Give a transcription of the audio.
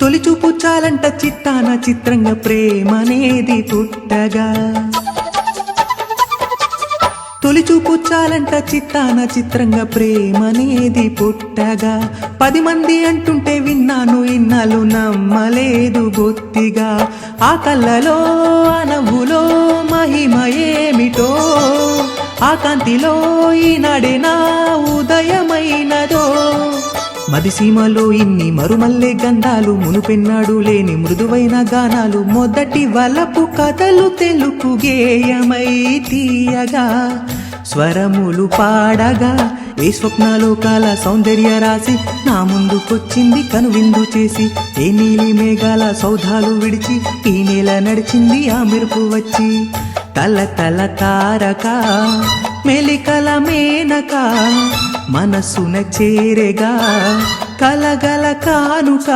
తొలి చూపు చాలంట చిత్తాన చిత్రంగా ప్రేమనేది పుట్టగా, తొలి చూపు చాలంట చిత్తాన చిత్రంగా ప్రేమనేది పుట్టగా, 10 మంది అంటుంటే విన్నాను ఇన్నాళ్ళు నమ్మలేదు బొత్తిగా, ఆ కళ్ళలో ఆ నవ్వులో మహిమ ఏమిటో, ఆ కాంతిలో ఈనాడే నా ఉదయమైనదో, మదిసీమలో ఇన్ని మరుమల్లె గంధాలు, మునుపెన్నాడు లేని మృదువైన గానాలు, మొదటి వలపు కథలు తెలుపు గేయమై తీయగా, స్వరములు పాడగా, ఏ స్వప్నలోకాల సౌందర్య రాసి నా ముందుకొచ్చింది కనువిందు చేసి, ఏ నీలి మేఘాల సౌధాలు విడిచి ఈ నేల నడిచింది ఆ మెరుపు వచ్చి, తల తల తారక మెలికల మేనక మనసున చేరేగా కలగల కానుక.